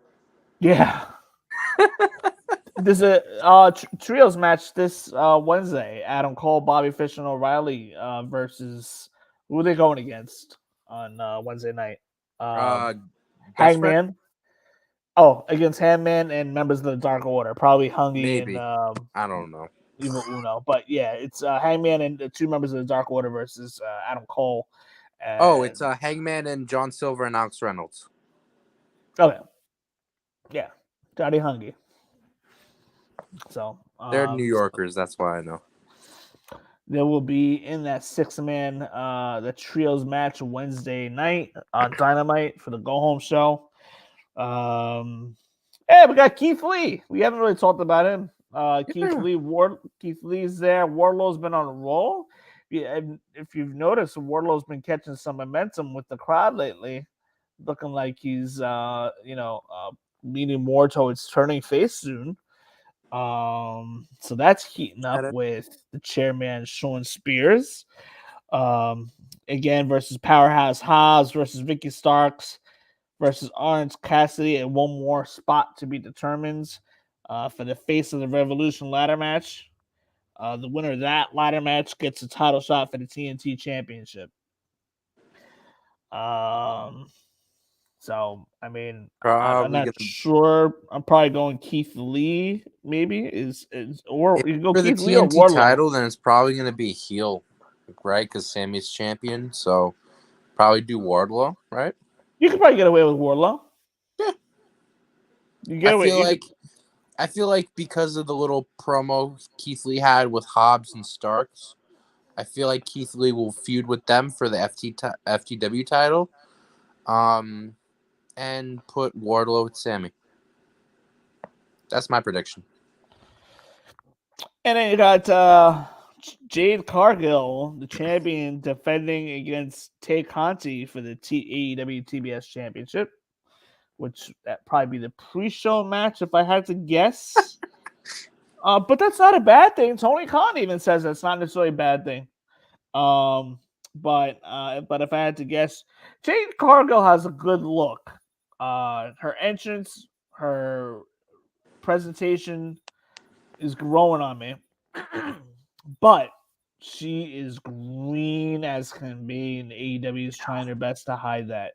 Yeah. There's a trios match this Wednesday. Adam Cole, Bobby Fish, and O'Reilly versus who are they going against on Wednesday night? Hangman. Oh, against Hangman and members of the Dark Order. Probably Hungy and I don't know. Evil Uno. But yeah, it's Hangman and the 2 members of the Dark Order versus Adam Cole. It's Hangman and John Silver and Alex Reynolds. Okay. Yeah. Johnny Hungy. So they're New Yorkers, that's why I know. There will be in that 6-man the trios match Wednesday night on Dynamite for the go home show. We got Keith Lee. We haven't really talked about him. Keith Lee's there. Wardlow's been on a roll. Yeah, and if you've noticed, Wardlow's been catching some momentum with the crowd lately, looking like he's leaning more towards turning face soon. So that's heating up with the chairman Sean Spears. Again versus Powerhouse Hobbs versus Vicky Starks versus Orange Cassidy, and one more spot to be determined for the Face of the Revolution ladder match. The winner of that ladder match gets a title shot for the TNT Championship. So I mean, I'm not sure. I'm probably going Keith Lee. Maybe or if you go for the Keith Lee or TNT Wardlow. title, then it's probably going to be heel, right? Because Sammy's champion, so probably do Wardlow, right? You could probably get away with Wardlow. Yeah, you get away. I feel like because of the little promo Keith Lee had with Hobbs and Starks, I feel like Keith Lee will feud with them for the FTW title, and put Wardlow with Sammy. That's my prediction. And then you got Jade Cargill, the champion, defending against Tay Conti for the AEW TBS Championship, which that probably be the pre-show match if I had to guess. But that's not a bad thing. Tony Khan even says that's not necessarily a bad thing. But if I had to guess, Jade Cargill has a good look. Her entrance, her presentation is growing on me. But she is green as can be, and AEW is trying their best to hide that.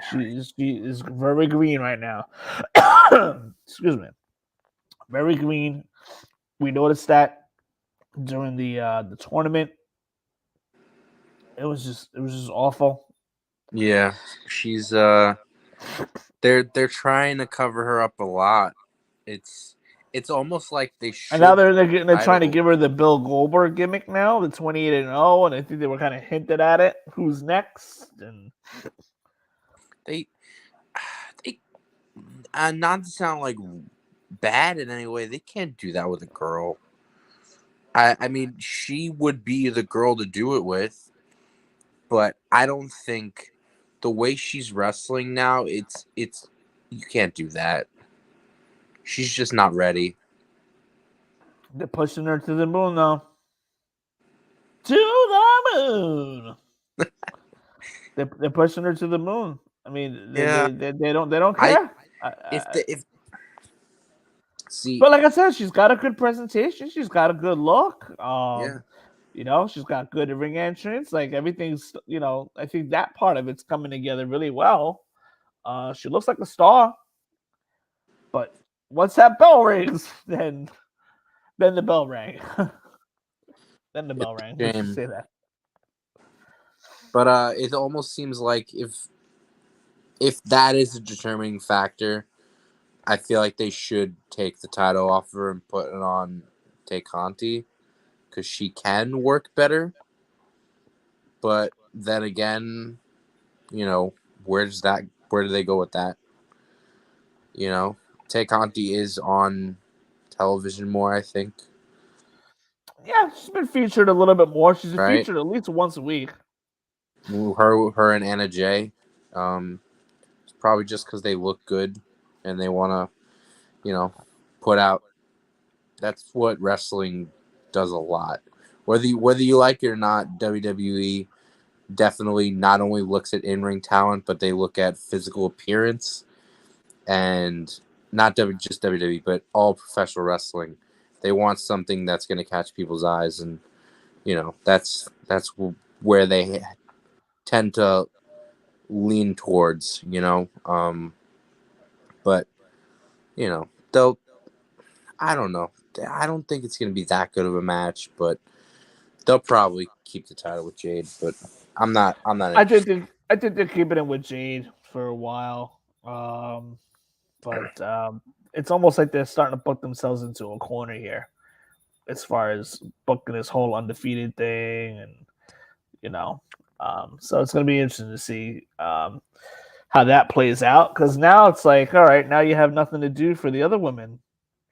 She is very green right now. Excuse me. Very green. We noticed that during the tournament. It was just awful. Yeah, she's they're trying to cover her up a lot. It's almost like they should. And now they're trying to give her the Bill Goldberg gimmick now, the 28-0, and I think they were kind of hinted at it. Who's next? And they not to sound like bad in any way, they can't do that with a girl. I mean, she would be the girl to do it with, but I don't think the way she's wrestling now, it's you can't do that. She's just not ready. They're pushing her to the moon now. To the moon. They're pushing her to the moon. I mean, they don't care. But like I said, she's got a good presentation. She's got a good look. She's got good ring entrance. Like everything's, I think that part of it's coming together really well. She looks like a star. But once that bell rings, then the bell rang. Then the bell rang. Let's just say that. But it almost seems like if that is a determining factor, I feel like they should take the title off her and put it on Tay Conti because she can work better. But then again, where do they go with that? Tay Conti is on television more, I think. Yeah, she's been featured a little bit more. She's featured at least once a week. Her and Anna Jay. It's probably just because they look good and they want to, put out. That's what wrestling does a lot. Whether you like it or not, WWE definitely not only looks at in-ring talent, but they look at physical appearance, and not just WWE, but all professional wrestling. They want something that's going to catch people's eyes, and that's where they tend to lean towards. But they'll. I don't know. I don't think it's going to be that good of a match, but they'll probably keep the title with Jade. But I'm not. I think they're keeping it with Jade for a while. But it's almost like they're starting to book themselves into a corner here, as far as booking this whole undefeated thing, and so it's going to be interesting to see how that plays out. Because now it's like, all right, now you have nothing to do for the other women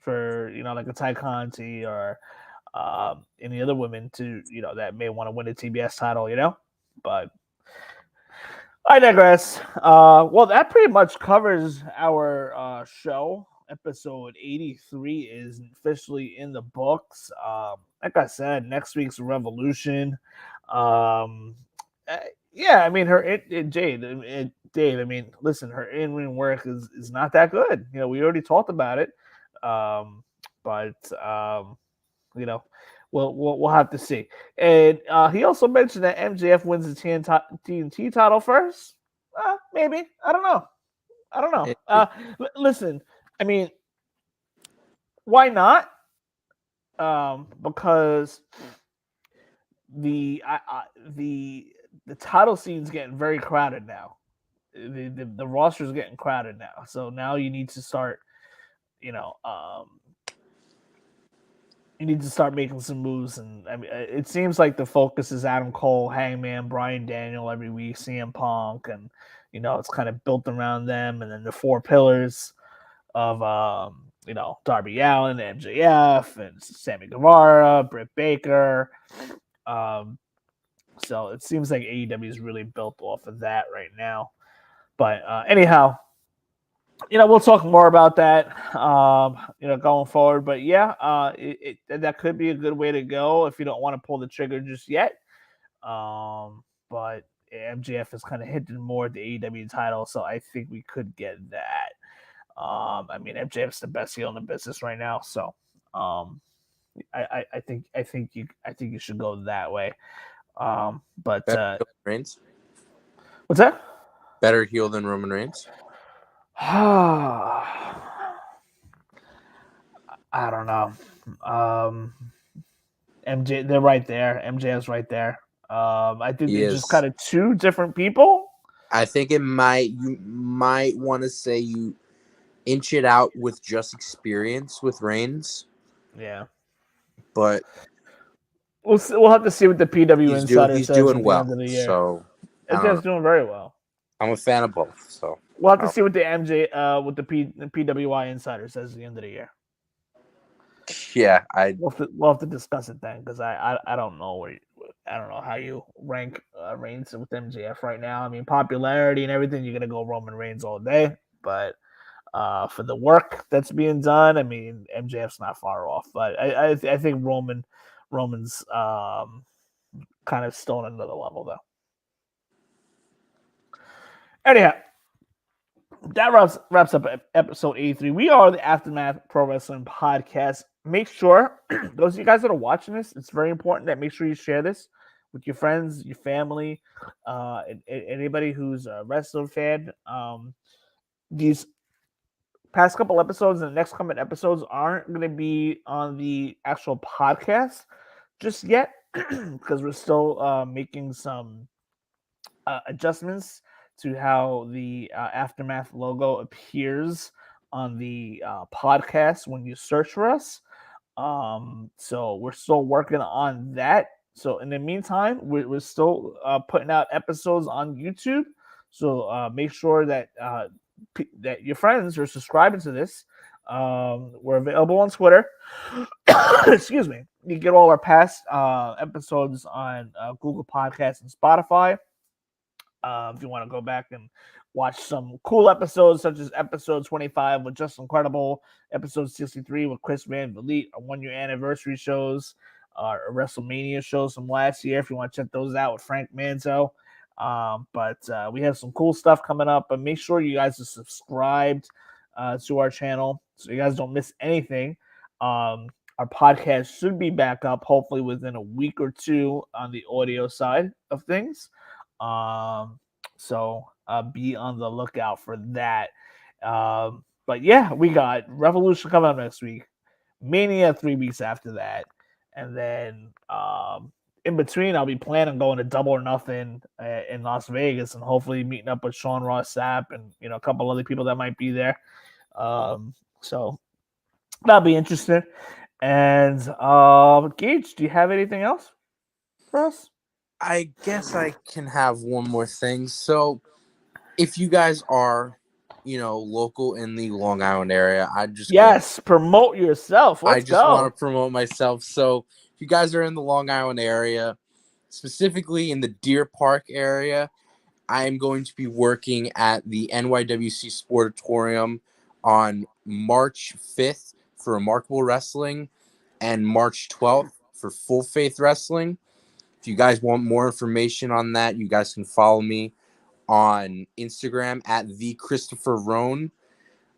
for like a Ty Conti or any other women to that may want to win a TBS title, but I digress. Well, that pretty much covers our show. Episode 83 is officially in the books. Like I said, next week's Revolution. Um, yeah, I mean, Dave. I mean, listen, her in-ring work is not that good. We already talked about it. But you know, we'll have to see. And he also mentioned that MJF wins the TNT title first. Maybe. I don't know. Listen, I mean, why not? Because the title scene's getting very crowded now. The roster's getting crowded now. So now you need to start, you need to start making some moves. And I mean, it seems like the focus is Adam Cole, Hangman, Bryan Daniel every week, CM Punk, and it's kind of built around them. And then the four pillars of Darby Allin, MJF, and Sammy Guevara, Britt Baker. So it seems like AEW is really built off of that right now. But anyhow, we'll talk more about that, going forward. But yeah, that could be a good way to go if you don't want to pull the trigger just yet. But MJF is kind of hinting more at the AEW title, so I think we could get that. I mean, MJF's the best heel in the business right now, so I think you should go that way. But Reigns. What's that? Better heel than Roman Reigns. I don't know. MJ, they're right there. MJF's right there. I think they're just kind of two different people. I think you might want to say you inch it out with just experience with Reigns. Yeah, but we'll have to see what the PW Insider he's says doing at the well, end of the year. So MJF's doing very well. I'm a fan of both, so we'll have to see what the PWI Insider says at the end of the year. Yeah, we'll have to discuss it then, because I don't know I don't know how you rank Reigns with MJF right now. I mean, popularity and everything, you're gonna go Roman Reigns all day, but for the work that's being done, I mean, MJF's not far off. But I think Roman's kind of still on another level, though. Anyhow, that wraps up episode 83. We are the Aftermath Pro Wrestling Podcast. Make sure, those of you guys that are watching this, it's very important that make sure you share this with your friends, your family, anybody who's a wrestling fan. These past couple episodes and the next coming episodes aren't going to be on the actual podcast just yet, because we're still making some adjustments to how the Aftermath logo appears on the podcast when you search for us. So we're still working on that. So in the meantime, we're still putting out episodes on YouTube. So make sure that that your friends are subscribing to this. We're available on Twitter. Excuse me. You get all our past episodes on Google Podcasts and Spotify. If you want to go back and watch some cool episodes, such as episode 25 with Just Incredible, episode 63 with Chris Van Vliet, our 1 year anniversary shows, our Wrestlemania shows from last year, if you want to check those out with Frank Manzo. But we have some cool stuff coming up, but make sure you guys are subscribed to our channel so you guys don't miss anything. Our podcast should be back up hopefully within a week or two on the audio side of things. So be on the lookout for that. But yeah, we got Revolution coming up next week, Mania 3 weeks after that, and then in between I'll be planning on going to Double or Nothing in Las Vegas, and hopefully meeting up with Sean Ross Sapp and a couple other people that might be there. So that'll be interesting. And Gage, do you have anything else for us? I guess I can have one more thing. So if you guys are, local in the Long Island area, promote yourself. I Let's just go. want to promote myself. So if you guys are in the Long Island area, specifically in the Deer Park area, I am going to be working at the NYWC Sportatorium on March 5th for Remarkable Wrestling and March 12th for Full Faith Wrestling. If you guys want more information on that, you guys can follow me on Instagram at the Christopher Roan,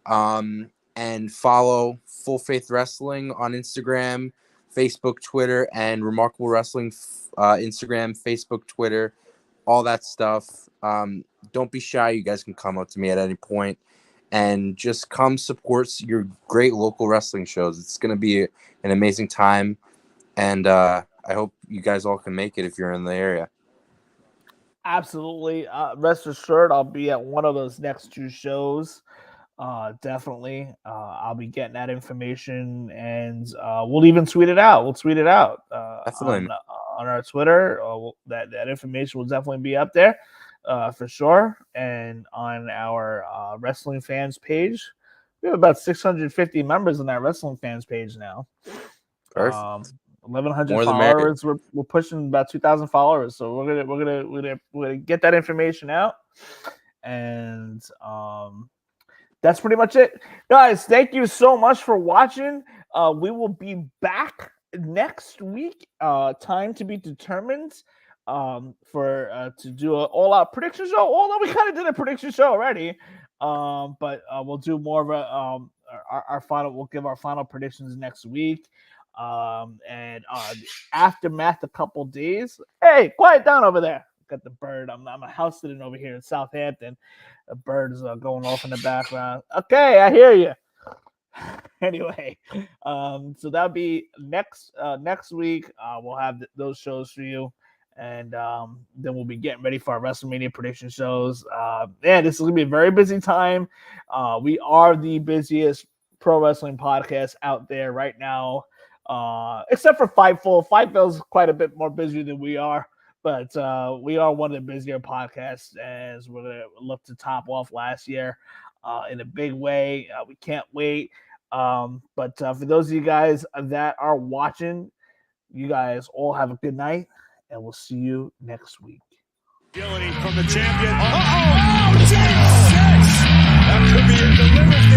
and follow Full Faith Wrestling on Instagram, Facebook, Twitter, and Remarkable Wrestling Instagram, Facebook, Twitter, all that stuff. Don't be shy. You guys can come up to me at any point and just come support your great local wrestling shows. It's going to be an amazing time, and I hope you guys all can make it if you're in the area. Absolutely. Rest assured, I'll be at one of those next 2 shows. Definitely. I'll be getting that information, and we'll even tweet it out. We'll tweet it out on our Twitter. That information will definitely be up there for sure. And on our Wrestling Fans page, we have about 650 members on that Wrestling Fans page now. Perfect. 1,100 followers. We're pushing about 2,000 followers, so we're gonna get that information out, and that's pretty much it, guys. Thank you so much for watching. We will be back next week. Time to be determined. To do an all-out prediction show. Although we kind of did a prediction show already, but we'll do more of our final. We'll give our final predictions next week. And aftermath a couple days. Hey, quiet down over there. Got the bird. I'm a house sitting over here in Southampton. The bird is going off in the background. Okay, I hear you. Anyway, so that'll be next week. We'll have those shows for you, and then we'll be getting ready for our WrestleMania prediction shows. This is gonna be a very busy time. We are the busiest pro wrestling podcast out there right now. Except for Fightful. Fightful is quite a bit more busy than we are, but we are one of the busier podcasts, as we're going to look to top off last year in a big way. We can't wait. But for those of you guys that are watching, you guys all have a good night, and we'll see you next week. Agility from the champion. Oh, J6! That could be a delivery.